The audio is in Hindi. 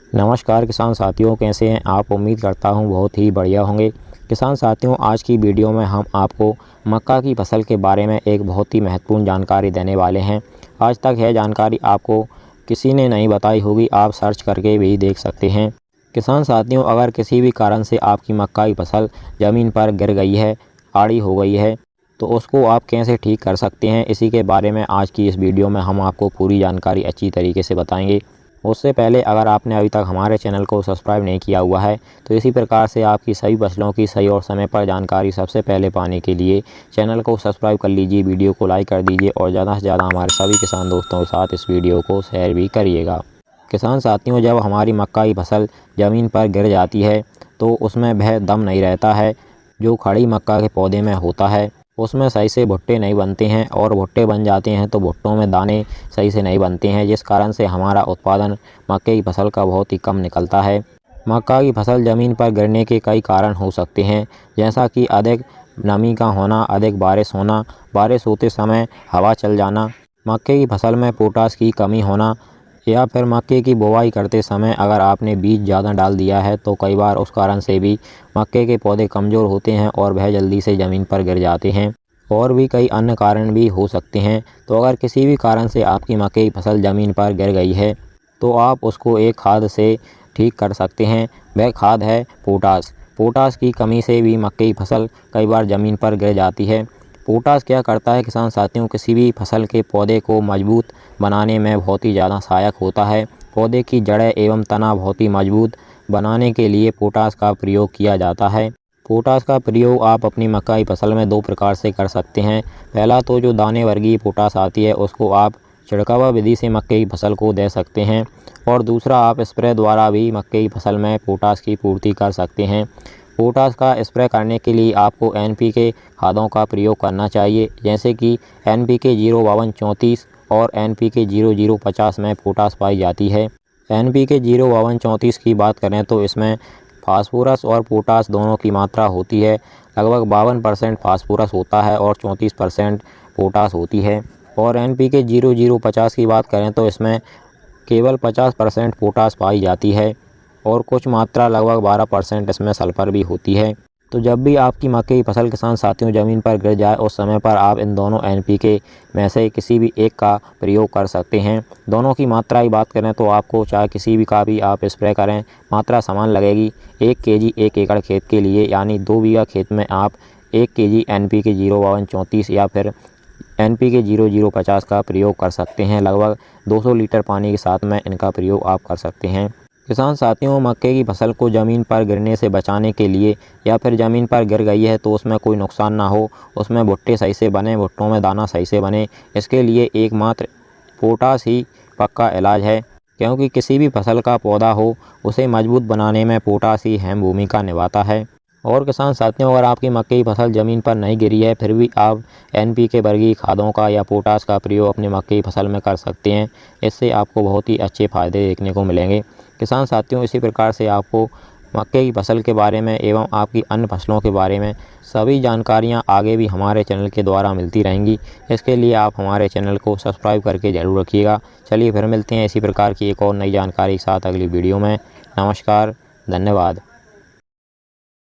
नमस्कार किसान साथियों, कैसे हैं आप। उम्मीद करता हूं बहुत ही बढ़िया होंगे। किसान साथियों, आज की वीडियो में हम आपको मक्का की फसल के बारे में एक बहुत ही महत्वपूर्ण जानकारी देने वाले हैं। आज तक यह जानकारी आपको किसी ने नहीं बताई होगी, आप सर्च करके भी देख सकते हैं। किसान साथियों, अगर किसी भी कारण से आपकी मक्का की फसल ज़मीन पर गिर गई है, आड़ी हो गई है, तो उसको आप कैसे ठीक कर सकते हैं, इसी के बारे में आज की इस वीडियो में हम आपको पूरी जानकारी अच्छी तरीके से बताएंगे। उससे पहले अगर आपने अभी तक हमारे चैनल को सब्सक्राइब नहीं किया हुआ है, तो इसी प्रकार से आपकी सभी फसलों की सही और समय पर जानकारी सबसे पहले पाने के लिए चैनल को सब्सक्राइब कर लीजिए, वीडियो को लाइक कर दीजिए और ज़्यादा से ज़्यादा हमारे सभी किसान दोस्तों के साथ इस वीडियो को शेयर भी करिएगा। किसान साथियों, जब हमारी मक्का की फसल ज़मीन पर गिर जाती है तो उसमें वह दम नहीं रहता है जो खड़ी मक्का के पौधे में होता है। उसमें सही से भुट्टे नहीं बनते हैं और भुट्टे बन जाते हैं तो भुट्टों में दाने सही से नहीं बनते हैं, जिस कारण से हमारा उत्पादन मक्के की फसल का बहुत ही कम निकलता है। मक्का की फसल ज़मीन पर गिरने के कई कारण हो सकते हैं, जैसा कि अधिक नमी का होना, अधिक बारिश होना, बारिश होते समय हवा चल जाना, मक्के की फसल में पोटाश की कमी होना, या फिर मक्के की बुवाई करते समय अगर आपने बीज ज़्यादा डाल दिया है तो कई बार उस कारण से भी मक्के के पौधे कमज़ोर होते हैं और वह जल्दी से ज़मीन पर गिर जाते हैं। और भी कई अन्य कारण भी हो सकते हैं। तो अगर किसी भी कारण से आपकी मक्के की फसल ज़मीन पर गिर गई है तो आप उसको एक खाद से ठीक कर सकते हैं। वह खाद है पोटाश। पोटाश की कमी से भी मक्के की फसल कई बार ज़मीन पर गिर जाती है। पोटाश क्या करता है किसान साथियों, किसी भी फसल के पौधे को मजबूत बनाने में बहुत ही ज़्यादा सहायक होता है। पौधे की जड़ें एवं तना बहुत ही मजबूत बनाने के लिए पोटाश का प्रयोग किया जाता है। पोटाश का प्रयोग आप अपनी मक्का की फसल में दो प्रकार से कर सकते हैं। पहला तो जो दाने वर्गीय पोटाश आती है उसको आप छिड़कावा विधि से मक्के की फसल को दे सकते हैं, और दूसरा आप स्प्रे द्वारा भी मक्के की फसल में पोटाश की पूर्ति कर सकते हैं। पोटाश का स्प्रे करने के लिए आपको NPK खादों का प्रयोग करना चाहिए, जैसे कि NPK 05234 और NPK 0050 में पोटाश पाई जाती है। NPK 05234 की बात करें तो इसमें फास्फोरस और पोटाश दोनों की मात्रा होती है। लगभग 52% फास्फोरस होता है और 34% पोटाश होती है। और NPK 0050 की बात करें तो इसमें केवल 50% पोटाश पाई जाती है और कुछ मात्रा लगभग 12% इसमें सल्फर भी होती है। तो जब भी आपकी मक्के की फसल किसान साथियों ज़मीन पर गिर जाए उस समय पर आप इन दोनों NPK में से किसी भी एक का प्रयोग कर सकते हैं। दोनों की मात्रा की बात करें तो आपको चाहे किसी भी का भी आप स्प्रे करें, मात्रा समान लगेगी। 1 kg 1 एकड़ खेत के लिए, यानी 2 बीघा खेत में आप 1 kg NPK 05234 या फिर NPK 0050 का प्रयोग कर सकते हैं। लगभग 200 लीटर पानी के साथ में इनका प्रयोग आप कर सकते हैं। किसान साथियों, मक्के की फसल को ज़मीन पर गिरने से बचाने के लिए, या फिर ज़मीन पर गिर गई है तो उसमें कोई नुकसान ना हो, उसमें भुट्टे सही से बने, भुट्टों में दाना सही से बने, इसके लिए एकमात्र पोटाश ही पक्का इलाज है। क्योंकि किसी भी फसल का पौधा हो उसे मजबूत बनाने में पोटाश ही अहम भूमिका निभाता है। और किसान साथियों, अगर आपकी मक्के की फसल ज़मीन पर नहीं गिरी है फिर भी आप NPK वर्गीय खादों का या पोटाश का प्रयोग अपनी मक्के की फसल में कर सकते हैं। इससे आपको बहुत ही अच्छे फ़ायदे देखने को मिलेंगे। किसान साथियों, इसी प्रकार से आपको मक्के की फसल के बारे में एवं आपकी अन्य फसलों के बारे में सभी जानकारियां आगे भी हमारे चैनल के द्वारा मिलती रहेंगी। इसके लिए आप हमारे चैनल को सब्सक्राइब करके ज़रूर रखिएगा। चलिए फिर मिलते हैं इसी प्रकार की एक और नई जानकारी के साथ अगली वीडियो में। नमस्कार, धन्यवाद।